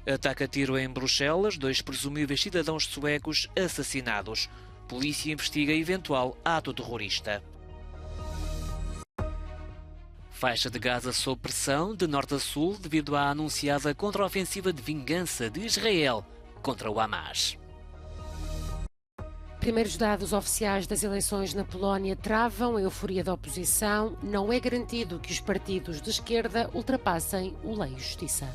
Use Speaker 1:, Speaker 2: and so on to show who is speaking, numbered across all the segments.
Speaker 1: Ataque a tiro em Bruxelas, 2 presumíveis cidadãos suecos assassinados. Polícia investiga eventual ato terrorista. Faixa de Gaza sob pressão de norte a sul devido à anunciada contraofensiva de vingança de Israel contra o Hamas.
Speaker 2: Primeiros dados oficiais das eleições na Polónia travam a euforia da oposição. Não é garantido que os partidos de esquerda ultrapassem o Lei e Justiça.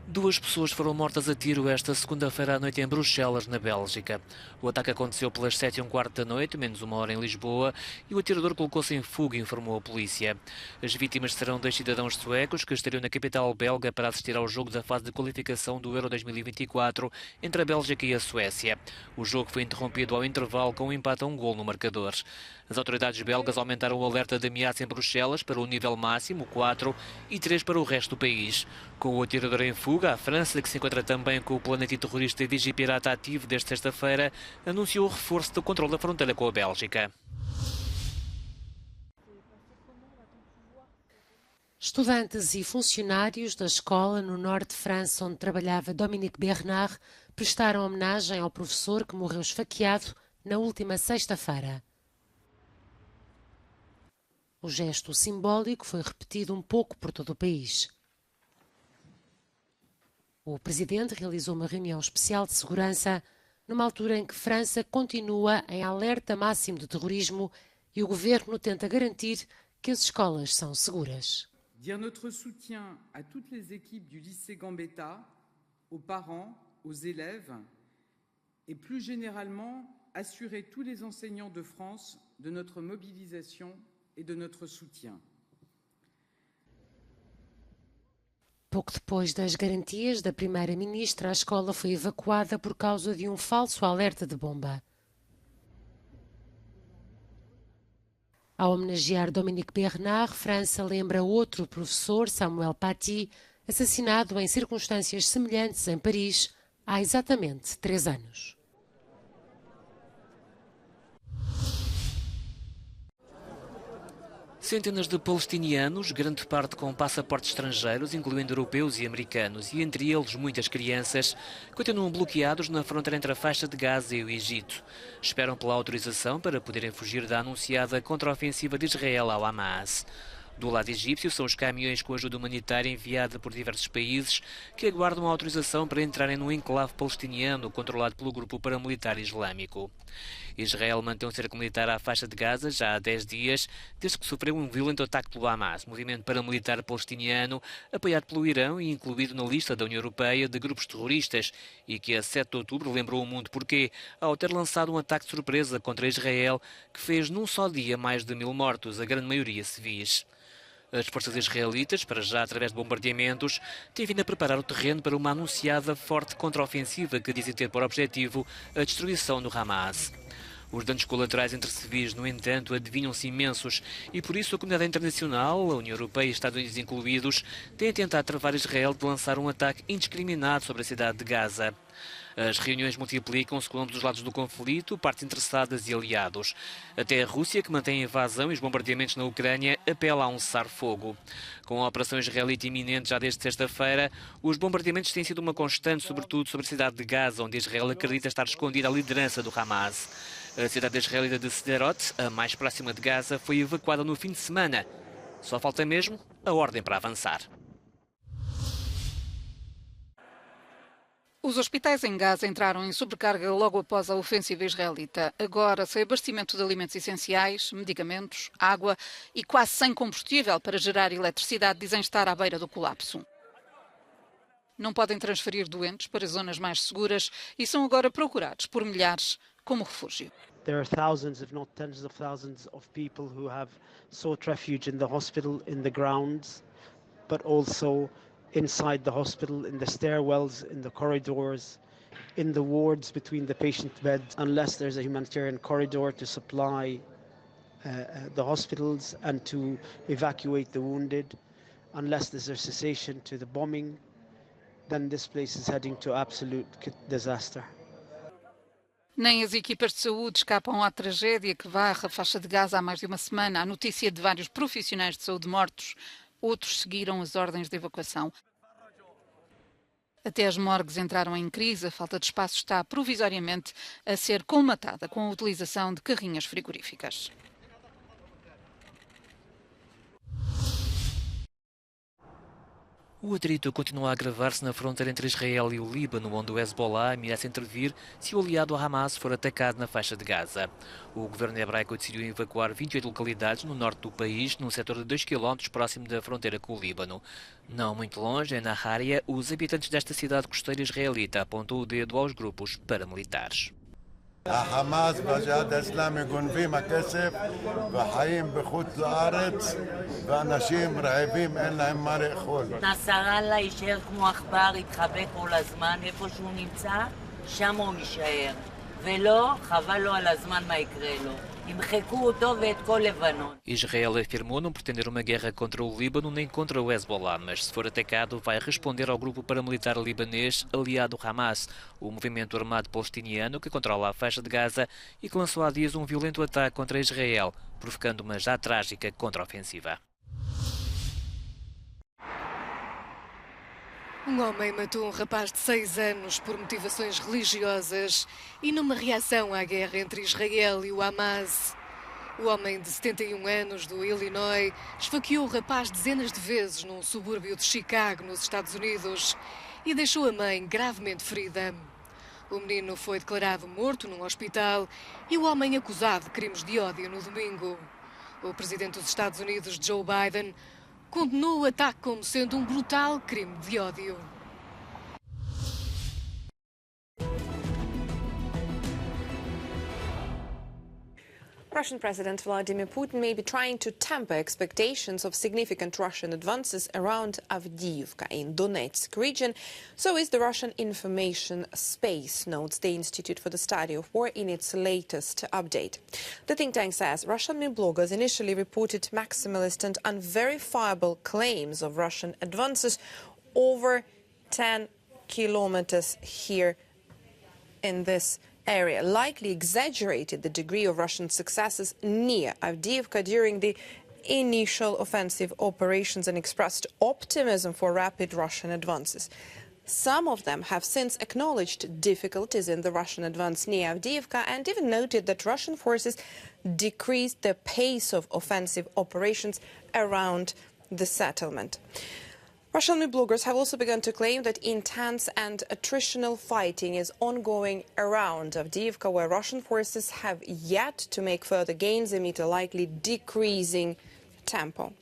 Speaker 1: 2 pessoas foram mortas a tiro esta segunda-feira à noite em Bruxelas, na Bélgica. O ataque aconteceu pelas 7h15 da noite, menos 1 hora em Lisboa, e o atirador colocou-se em fuga, informou a polícia. As vítimas serão 2 cidadãos suecos que estariam na capital belga para assistir ao jogo da fase de qualificação do Euro 2024 entre a Bélgica e a Suécia. O jogo foi interrompido ao intervalo com um empate a 1 golo no marcador. As autoridades belgas aumentaram o alerta de ameaça em Bruxelas para o nível máximo, 4, e 3 para o resto do país. Com o atirador em fuga, a França, que se encontra também com o plano antiterrorista Vigipirata ativo desde sexta-feira, anunciou o reforço do controle da fronteira com a Bélgica.
Speaker 2: Estudantes e funcionários da escola no norte de França, onde trabalhava Dominique Bernard, prestaram homenagem ao professor que morreu esfaqueado na última sexta-feira. O gesto simbólico foi repetido um pouco por todo o país. O presidente realizou uma reunião especial de segurança numa altura em que França continua em alerta máximo de terrorismo e o governo tenta garantir que as escolas são seguras.
Speaker 3: Dire notre soutien à toutes les équipes du lycée Gambetta, aux parents, aux élèves et plus généralement assurer tous les enseignants de France de notre mobilisation et de notre soutien.
Speaker 2: Pouco depois das garantias da primeira-ministra, a escola foi evacuada por causa de um falso alerta de bomba. Ao homenagear Dominique Bernard, França lembra outro professor, Samuel Paty, assassinado em circunstâncias semelhantes em Paris há exatamente 3 anos.
Speaker 1: Centenas de palestinianos, grande parte com passaportes estrangeiros, incluindo europeus e americanos, e entre eles muitas crianças, continuam bloqueados na fronteira entre a faixa de Gaza e o Egito. Esperam pela autorização para poderem fugir da anunciada contraofensiva de Israel ao Hamas. Do lado egípcio são os caminhões com ajuda humanitária enviada por diversos países que aguardam a autorização para entrarem no enclave palestiniano controlado pelo grupo paramilitar islâmico. Israel mantém um cerco militar à faixa de Gaza já há 10 dias, desde que sofreu um violento ataque pelo Hamas, movimento paramilitar palestiniano apoiado pelo Irão e incluído na lista da União Europeia de grupos terroristas, e que a 7 de outubro lembrou o mundo porquê, ao ter lançado um ataque de surpresa contra Israel que fez num só dia mais de 1000 mortos, a grande maioria civis. As forças israelitas, para já através de bombardeamentos, têm vindo a preparar o terreno para uma anunciada forte contraofensiva que dizem ter por objetivo a destruição do Hamas. Os danos colaterais entre civis, no entanto, adivinham-se imensos e por isso a comunidade internacional, a União Europeia e Estados Unidos incluídos, têm tentado travar Israel de lançar um ataque indiscriminado sobre a cidade de Gaza. As reuniões multiplicam-se com ambos os lados do conflito, partes interessadas e aliados. Até a Rússia, que mantém a invasão e os bombardeamentos na Ucrânia, apela a um cessar-fogo. Com a operação israelita iminente já desde sexta-feira, os bombardeamentos têm sido uma constante, sobretudo sobre a cidade de Gaza, onde Israel acredita estar escondida a liderança do Hamas. A cidade israelita de Sderot, a mais próxima de Gaza, foi evacuada no fim de semana. Só falta mesmo a ordem para avançar.
Speaker 4: Os hospitais em Gaza entraram em sobrecarga logo após a ofensiva israelita. Agora, sem abastecimento de alimentos essenciais, medicamentos, água e quase sem combustível para gerar eletricidade, dizem estar à beira do colapso. Não podem transferir doentes para zonas mais seguras e são agora procurados por milhares como refúgio.
Speaker 5: There are thousands, if not tens of thousands, of people who have sought refuge in the hospital, in the grounds, but also inside the hospital, in the stairwells, in the corridors, in the wards between the patient beds, unless there's a humanitarian corridor to supply the hospitals and to evacuate the wounded, unless there's a cessation to the bombing, then this place is heading to absolute disaster.
Speaker 4: Nem as equipas de saúde escapam à tragédia que varre a faixa de Gaza há mais de uma semana. A notícia de vários profissionais de saúde mortos outros seguiram as ordens de evacuação. Até as morgues entraram em crise, a falta de espaço está provisoriamente a ser colmatada com a utilização de carrinhas frigoríficas.
Speaker 1: O atrito continua a agravar-se na fronteira entre Israel e o Líbano, onde o Hezbollah ameaça intervir se o aliado Hamas for atacado na faixa de Gaza. O governo hebraico decidiu evacuar 28 localidades no norte do país, num setor de 2 km próximo da fronteira com o Líbano. Não muito longe, em Nahária, os habitantes desta cidade costeira israelita apontam o dedo aos grupos paramilitares.
Speaker 6: החמאס והג'יהאד האסלאמי גונבים הכסף וחיים בחוץ לארץ ואנשים רעבים אין להם מה לאכול.
Speaker 7: נסראללה יישאר כמו עכבר, יתחבא כל הזמן, איפה שהוא נמצא, שם הוא יישאר. ולא, חבל לו על הזמן מה יקרה לו. ימחקו אותו ואת כל לבנון.
Speaker 1: Israel afirmou não pretender uma guerra contra o Líbano nem contra o Hezbollah, mas se for atacado vai responder ao grupo paramilitar libanês aliado Hamas, o movimento armado palestiniano que controla a faixa de Gaza e que lançou há dias um violento ataque contra Israel, provocando uma já trágica contraofensiva.
Speaker 8: Um homem matou um rapaz de 6 anos por motivações religiosas e numa reação à guerra entre Israel e o Hamas. O homem de 71 anos do Illinois esfaqueou o rapaz dezenas de vezes num subúrbio de Chicago, nos Estados Unidos, e deixou a mãe gravemente ferida. O menino foi declarado morto num hospital e o homem acusado de crimes de ódio no domingo. O presidente dos Estados Unidos, Joe Biden, condenou o ataque como sendo um brutal crime de ódio.
Speaker 9: Russian President Vladimir Putin may be trying to temper expectations of significant Russian advances around Avdiivka in Donetsk region. So is the Russian Information Space, notes the Institute for the Study of War in its latest update. The think tank says Russian bloggers initially reported maximalist and unverifiable claims of Russian advances over 10 kilometers here in this area, likely exaggerated the degree of Russian successes near Avdiivka during the initial offensive operations and expressed optimism for rapid Russian advances. Some of them have since acknowledged difficulties in the Russian advance near Avdiivka and even noted that Russian forces decreased the pace of offensive operations around the settlement. Russian bloggers have also begun to claim that intense and attritional fighting is ongoing around Avdiivka, where Russian forces have yet to make further gains amid a likely decreasing tempo.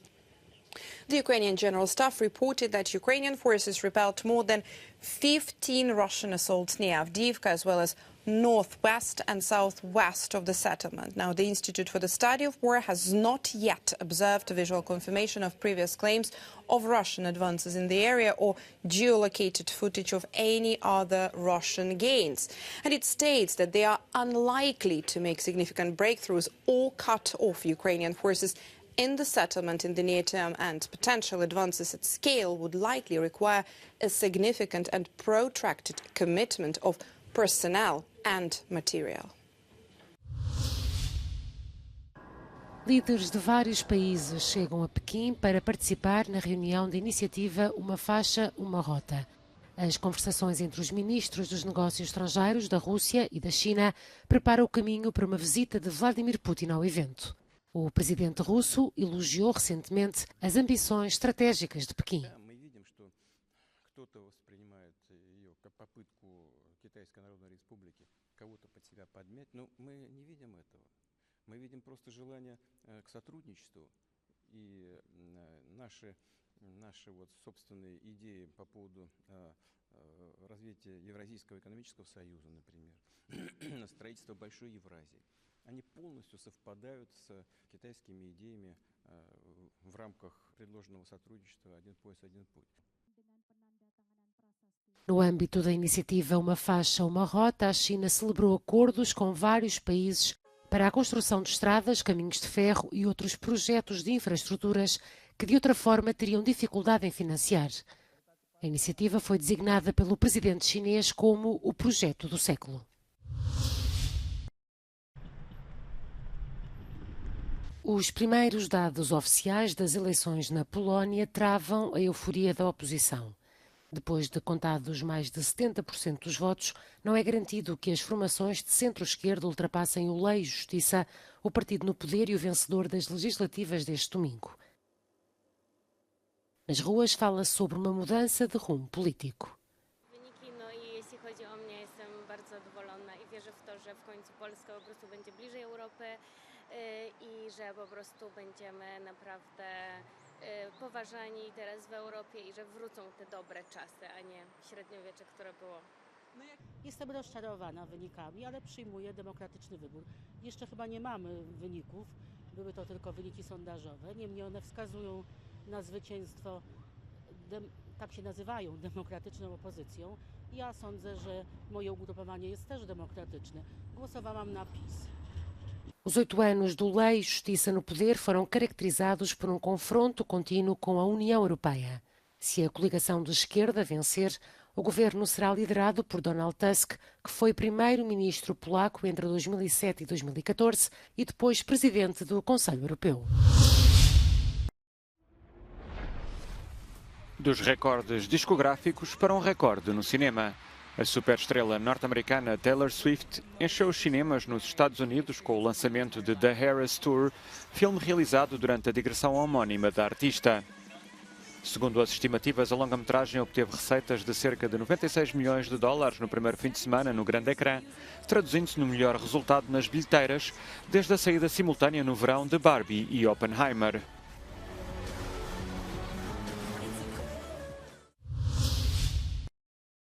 Speaker 9: The Ukrainian General Staff reported that Ukrainian forces repelled more than 15 Russian assaults near Avdiivka, as well as northwest and southwest of the settlement. Now, the Institute for the Study of War has not yet observed a visual confirmation of previous claims of Russian advances in the area or geolocated footage of any other Russian gains. And it states that they are unlikely to make significant breakthroughs or cut off Ukrainian forces in the settlement in the near term, and potential advances at scale would likely require a significant and protracted commitment of personnel and material.
Speaker 2: Líderes de vários países chegam a Pequim para participar na reunião da iniciativa Uma Faixa, Uma Rota. As conversações entre os ministros dos negócios estrangeiros da Rússia e da China preparam o caminho para uma visita de Vladimir Putin ao evento. O presidente russo elogiou recentemente as ambições estratégicas de Pequim.
Speaker 10: Мы видим просто желание к сотрудничеству и наши вот собственные идеи по поводу развития Евразийского экономического союза, например, строительства Большой Евразии. Они полностью совпадают с китайскими идеями в рамках предложенного сотрудничества «Один пояс, один путь».
Speaker 2: No âmbito da iniciativa Uma Faixa, Uma Rota, a China celebrou acordos com vários países para a construção de estradas, caminhos de ferro e outros projetos de infraestruturas que de outra forma teriam dificuldade em financiar. A iniciativa foi designada pelo presidente chinês como o projeto do século. Os primeiros dados oficiais das eleições na Polónia travam a euforia da oposição. Depois de contados mais de 70% dos votos, não é garantido que as formações de centro-esquerda ultrapassem o Lei e Justiça, o partido no poder e o vencedor das legislativas deste domingo. Nas ruas fala-se sobre uma mudança de rumo político.
Speaker 11: I że po prostu będziemy naprawdę poważani teraz w Europie i że wrócą te dobre czasy, a nie średniowiecze, które było.
Speaker 12: Jestem rozczarowana wynikami, ale przyjmuję demokratyczny wybór. Jeszcze chyba nie mamy wyników, były to tylko wyniki sondażowe, niemniej one wskazują na zwycięstwo, tak się nazywają, demokratyczną opozycją. Ja sądzę, że moje ugrupowanie jest też demokratyczne. Głosowałam na PiS.
Speaker 2: Os 8 anos do Lei e Justiça no poder foram caracterizados por confronto contínuo com a União Europeia. Se a coligação de esquerda vencer, o governo será liderado por Donald Tusk, que foi primeiro-ministro polaco entre 2007 e 2014 e depois presidente do Conselho Europeu.
Speaker 13: Dos recordes discográficos para recorde no cinema. A superestrela norte-americana Taylor Swift encheu os cinemas nos Estados Unidos com o lançamento de The Eras Tour, filme realizado durante a digressão homónima da artista. Segundo as estimativas, a longa-metragem obteve receitas de cerca de 96 milhões de dólares no primeiro fim de semana no grande ecrã, traduzindo-se no melhor resultado nas bilheteiras desde a saída simultânea no verão de Barbie e Oppenheimer.